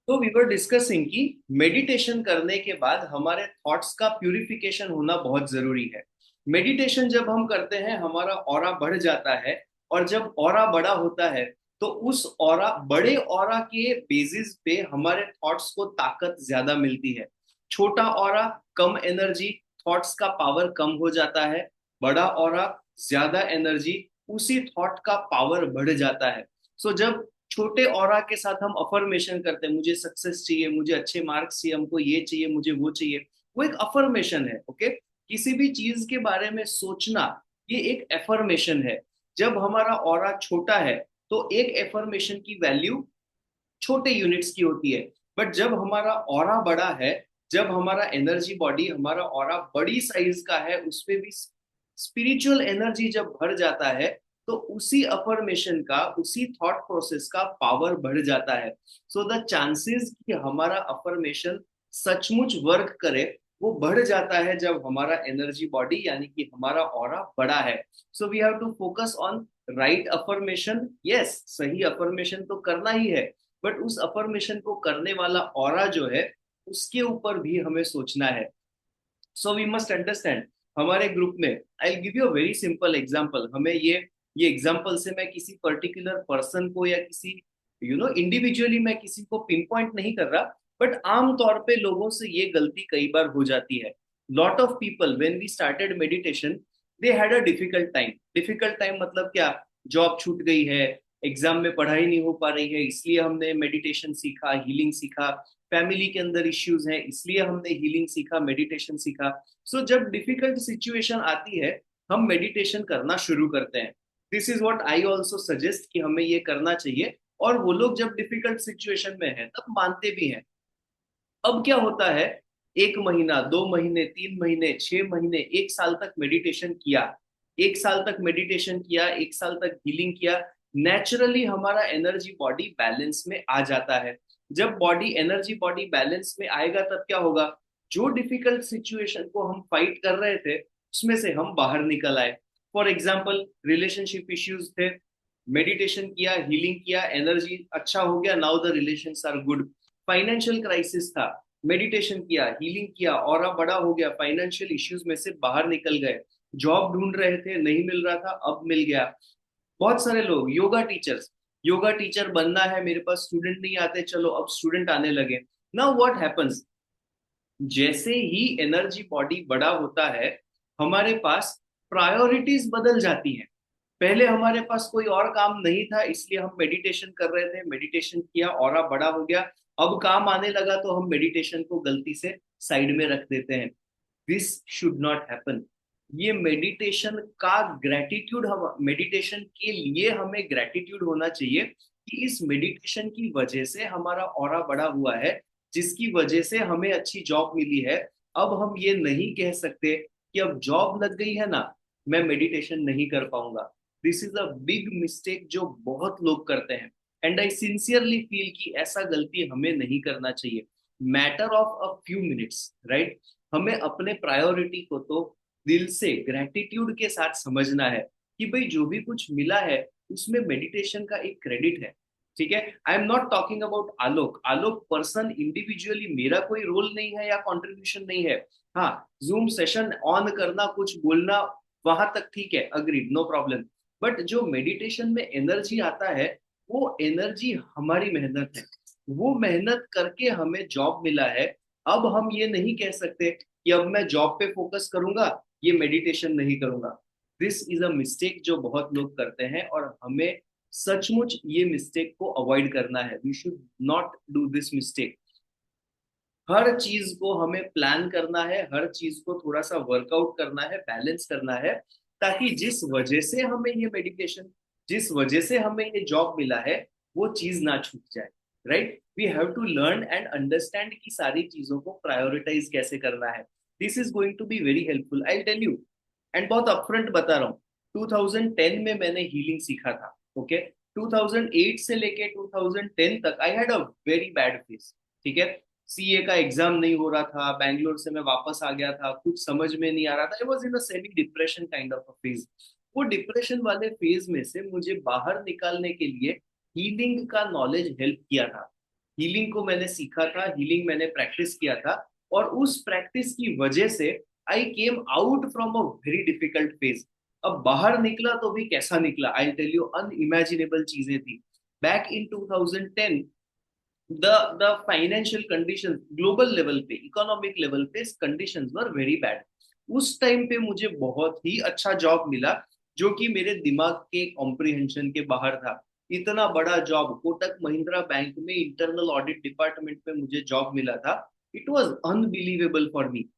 तो we were discussing कि meditation करने के बाद हमारे थॉट्स का प्यूरिफिकेशन होना बहुत जरूरी है। मेडिटेशन जब हम करते हैं हमारा ऑरा बढ़ जाता है, और जब ऑरा बड़ा होता है तो उस ऑरा बड़े ऑरा के बेसिस पे हमारे थॉट्स को ताकत ज्यादा मिलती है। छोटा ऑरा कम एनर्जी, थॉट्स का पावर कम हो जाता है। बड़ा ऑरा ज्यादा एनर्जी, उसी थॉट का पावर बढ़ जाता है। सो जब छोटे ऑरा के साथ हम अफर्मेशन करते हैं, मुझे सक्सेस चाहिए, मुझे अच्छे मार्क्स चाहिए, हमको ये चाहिए, मुझे वो चाहिए, वो एक अफर्मेशन है। ओके, किसी भी चीज के बारे में सोचना, ये एक एफर्मेशन है। जब हमारा ऑरा छोटा है तो एक एफर्मेशन की वैल्यू छोटे यूनिट्स की होती है। बट जब हमारा ऑरा बड़ा है, जब हमारा एनर्जी बॉडी, हमारा ऑरा बड़ी साइज का है, उसमें भी स्पिरिचुअल एनर्जी जब भर जाता है, तो उसी अफर्मेशन का, उसी थॉट प्रोसेस का पावर बढ़ जाता है। सो द चांसेस कि हमारा अफर्मेशन सचमुच वर्क करे, वो बढ़ जाता है जब हमारा एनर्जी बॉडी यानी कि हमारा ऑरा बड़ा है। So we have to focus on right affirmation. Yes, सही अफर्मेशन तो करना ही है, बट उस अफर्मेशन को करने वाला ऑरा जो है, उसके ऊपर भी हमें सोचना है। So we must understand. हमारे ग्रुप में, I give you a very simple example. हमें ये एग्जांपल से मैं किसी पर्टिकुलर पर्सन को या किसी इंडिविजुअली मैं किसी को पिन पॉइंट नहीं कर रहा, बट आम तौर पे लोगों से ये गलती कई बार हो जाती है। Lot of people when we started meditation, they had a difficult time. Difficult time मतलब क्या? जॉब छूट गई है, एग्जाम में पढ़ाई नहीं हो पा रही है, इसलिए हमने मेडिटेशन सीखा, हीलिंग सीखा। फैमिली के अंदर इश्यूज हैं, इसलिए हमने हीलिंग सीखा, मेडिटेशन सीखा। सो जब डिफिकल्ट सिचुएशन आती है, हम मेडिटेशन करना शुरू करते हैं। This is what I also suggest कि हमें ये करना चाहिए। और वो लोग जब डिफिकल्ट सिचुएशन में है तब मानते भी हैं। अब क्या होता है, 1 महीना, 2 महीने, 3 महीने, 6 महीने, 1 साल तक मेडिटेशन किया, 1 साल तक मेडिटेशन किया, 1 साल तक हीलिंग किया, नेचुरली हमारा एनर्जी बॉडी बैलेंस में आ जाता है। जब बॉडी एनर्जी बॉडी बैलेंस में आएगा तब क्या होगा, जो डिफिकल्ट सिचुएशन को हम फाइट कर रहे थे उसमें से हम बाहर निकल आए। फॉर एग्जाम्पल, रिलेशनशिप इश्यूज थे, मेडिटेशन किया, हीलिंग किया, एनर्जी अच्छा हो गया, now the relations are good. Financial crisis था, मेडिटेशन किया, हीलिंग किया, ऑरा बड़ा हो गया, फाइनेंशियल इश्यूज में से बाहर निकल गए। जॉब ढूंढ रहे थे, नहीं मिल रहा था, अब मिल गया। बहुत सारे लोग, योगा टीचर्स, योगा टीचर बनना है, मेरे पास स्टूडेंट नहीं आते, चलो अब स्टूडेंट आने लगे। नाउ व्हाट हैपेंस, जैसे ही एनर्जी बॉडी बड़ा होता है, हमारे पास प्रायोरिटीज बदल जाती हैं। पहले हमारे पास कोई और काम नहीं था, इसलिए हम मेडिटेशन कर रहे थे, मेडिटेशन किया, ऑरा बड़ा हो गया। अब काम आने लगा तो हम मेडिटेशन को गलती से साइड में रख देते हैं। This should not happen. ये मेडिटेशन का ग्रेटिट्यूड, हम मेडिटेशन के लिए हमें ग्रेटिट्यूड होना चाहिए कि इस मेडिटेशन की वजह से हमारा ऑरा बड़ा हुआ है, जिसकी वजह से हमें अच्छी जॉब मिली है। अब हम ये नहीं कह सकते कि अब जॉब लग गई है ना, मैं मेडिटेशन नहीं कर पाऊंगा। This is a big mistake जो बहुत लोग करते हैं। एंड आई सिंसियरली फील कि ऐसा गलती हमें नहीं करना चाहिए। Matter of a few minutes, right? हमें अपने प्रायोरिटी को तो दिल से ग्रेटिट्यूड के साथ समझना है कि भाई जो भी कुछ मिला है उसमें मेडिटेशन का एक क्रेडिट है। ठीक है, I am not talking about Alok. Alok person individually मेरा कोई रोल नहीं है या कंट्रीब्यूशन नहीं है। हाँ, जूम सेशन ऑन करना, कुछ बोलना, वहां तक ठीक है, अग्रीड, नो प्रॉब्लम। बट जो मेडिटेशन में एनर्जी आता है, वो एनर्जी हमारी मेहनत है। वो मेहनत करके हमें जॉब मिला है। अब हम ये नहीं कह सकते कि अब मैं जॉब पे फोकस करूंगा, ये मेडिटेशन नहीं करूंगा। दिस इज अ मिस्टेक जो बहुत लोग करते हैं, और हमें सचमुच ये मिस्टेक को अवॉइड करना है। We should not do this mistake. हर चीज को हमें प्लान करना है, हर चीज को थोड़ा सा वर्कआउट करना है, बैलेंस करना है, ताकि जिस वजह से हमें ये मेडिटेशन, जिस वजह से हमें ये जॉब मिला है, वो चीज ना छूट जाए। Right? We have to learn and understand कि सारी चीजों को प्रायोरिटाइज कैसे करना है। This is going to be very helpful, I tell you. And बहुत अपफ्रंट बता रहा हूँ, 2010 में मैंने हीलिंग सीखा था। ओके, 2008 से लेके 2010 तक I had a very bad face. ठीक है, सीए का एग्जाम नहीं हो रहा था, बैंगलोर से मैं वापस आ गया था, कुछ समझ में नहीं आ रहा था, I was in a semi depression kind of a phase. वो डिप्रेशन वाले फेज में से मुझे बाहर निकालने के लिए हीलिंग का नॉलेज हेल्प किया था। हीलिंग को मैंने सीखा था, हीलिंग मैंने प्रैक्टिस किया था, और उस प्रैक्टिस की वजह से I came out from a very difficult phase. अब बाहर निकला तो भी कैसा निकला, आई टेल यू, अनइमेजिनेबल चीजें थी। Back in 2010 the financial conditions global level पे, इकोनॉमिक लेवल पे कंडीशंस वर वेरी बैड। उस टाइम पे मुझे बहुत ही अच्छा जॉब मिला जो कि मेरे दिमाग के कॉम्प्रिहेंशन के बाहर था। इतना बड़ा जॉब, कोटक महिंद्रा बैंक में इंटरनल ऑडिट डिपार्टमेंट में मुझे जॉब मिला था। It was unbelievable for me.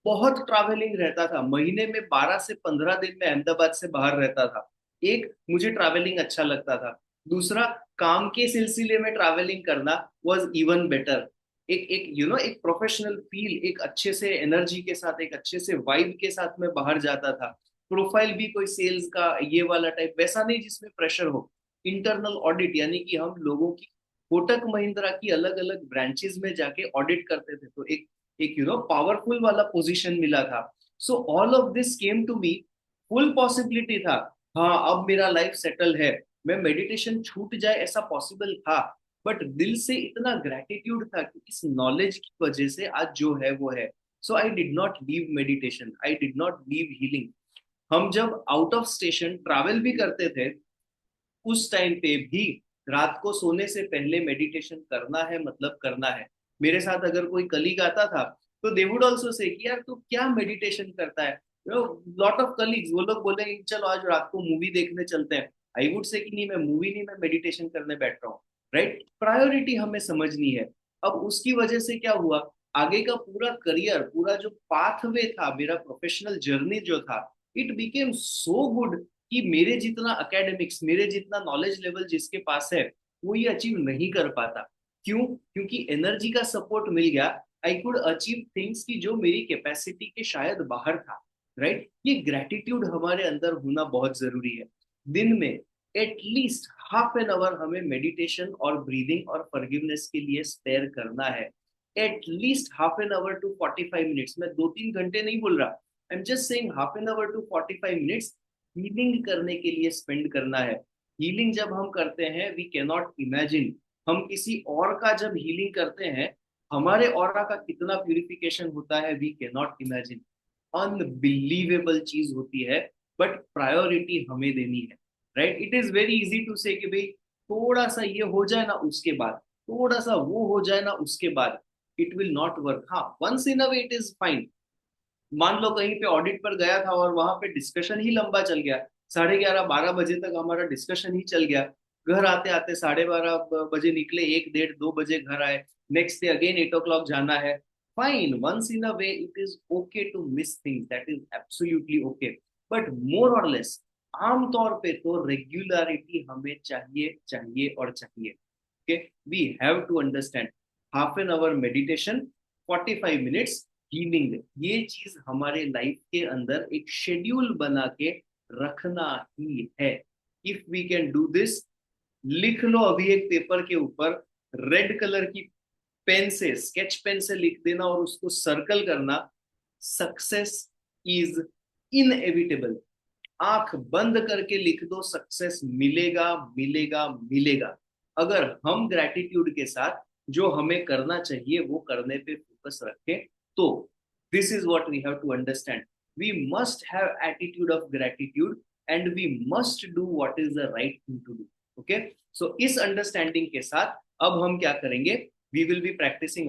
बहुत ट्रैवलिंग रहता था, महीने में 12 से 15 दिन में अहमदाबाद से बाहर रहता था। एक, मुझे ट्रैवलिंग अच्छा लगता था। दूसरा, काम के सिलसिले में ट्रैवलिंग करना वाज इवन बेटर। एक एक एक प्रोफेशनल फील, एक अच्छे से एनर्जी के साथ, एक अच्छे से वाइब के साथ में बाहर जाता था। प्रोफाइल भी कोई सेल्स का ये वाला टाइप वैसा नहीं जिसमें प्रेशर हो। इंटरनल ऑडिट यानी कि हम लोगों की कोटक महिंद्रा की अलग अलग ब्रांचेस में जाके ऑडिट करते थे, तो एक पावरफुल वाला पोजीशन मिला था। So all of this came to me, full possibility था। हाँ, अब मेरा लाइफ सेटल है, मैं मेडिटेशन छूट जाए ऐसा पॉसिबल था। बट दिल से इतना ग्रेटिट्यूड था कि इस नॉलेज की वजह से आज जो है वो है। So I did not leave meditation, I did not leave healing. हम जब आउट ऑफ स्टेशन ट्रैवल भी करते थे, उस टाइम पे भी रात को सोने से पहले मेडिटेशन करना है, मतलब करना है। मेरे साथ अगर कोई कलीग आता था तो दे वुड ऑल्सो से कि यार तू क्या मेडिटेशन करता है। लॉट ऑफ कलीग्स, वो लोग बोलेंगे कि चलो आज रात को मूवी देखने चलते हैं। आई वुड से कि नहीं, मैं मूवी नहीं, मैं मेडिटेशन करने बैठ रहा हूँ। राइट, प्रायोरिटी हमें समझनी है। अब उसकी वजह से क्या हुआ, आगे का पूरा करियर, पूरा जो पाथवे था, मेरा प्रोफेशनल जर्नी जो था, इट बिकेम सो गुड कि मेरे जितना एकेडमिक्स, मेरे जितना नॉलेज लेवल जिसके पास है वो ये अचीव नहीं कर पाता। क्यों? क्योंकि एनर्जी का सपोर्ट मिल गया। आई कुड अचीव थिंग्स की जो मेरी कैपेसिटी के शायद बाहर था। राइट, ये ग्रेटिट्यूड हमारे अंदर होना बहुत जरूरी है। दिन में एटलीस्ट हाफ एन आवर हमें मेडिटेशन और ब्रीदिंग और फॉरगिवनेस के लिए स्पेयर करना है। At least half an hour to 45 minutes, मैं 2-3 घंटे नहीं बोल रहा, I am just saying half an hour to 45 minutes healing करने के लिए स्पेंड करना है। हीलिंग जब हम करते हैं, वी कैन नॉट इमेजिन, हम किसी और का जब हीलिंग करते हैं, हमारे ऑरा का कितना प्यूरिफिकेशन होता है, we can not imagine. Unbelievable चीज होती है। बट प्रायोरिटी हमें देनी है। Right, it is very easy to say कि भाई थोड़ा सा ये हो जाए ना उसके बाद, थोड़ा सा वो हो जाए ना उसके बाद, इट विल नॉट वर्क। हाँ, once in a way it is fine. मान लो कहीं पे ऑडिट पर गया था और वहां पे डिस्कशन ही लंबा चल गया, 11:30-12 बजे तक हमारा डिस्कशन ही चल गया। घर आते आते 12:30 बजे निकले, 1, 1:30, 2 बजे घर आए। नेक्स्ट डे अगेन 8 o'clock जाना है। Fine, once in a way it is okay to miss things, that is absolutely okay. But more और लेस, आमतौर पे तो रेगुलरिटी हमें चाहिए, चाहिए और चाहिए। Okay, we have to understand, half an hour meditation, 45 minutes healing, ये चीज हमारे लाइफ के अंदर एक शेड्यूल बना के रखना ही है। If we can do this, लिख लो अभी एक पेपर के ऊपर, रेड कलर की पेन से, स्केच पेन से लिख देना और उसको सर्कल करना, सक्सेस इज इनएविटेबल। आंख बंद करके लिख दो, सक्सेस मिलेगा, मिलेगा, मिलेगा। अगर हम ग्रेटिट्यूड के साथ जो हमें करना चाहिए वो करने पे फोकस रखें तो। This is what we have to understand, we must have attitude of gratitude and we must do what is the right thing to do. Okay, so इस अंडरस्टैंडिंग के साथ अब हम क्या करेंगे, वी विल बी प्रैक्टिसिंग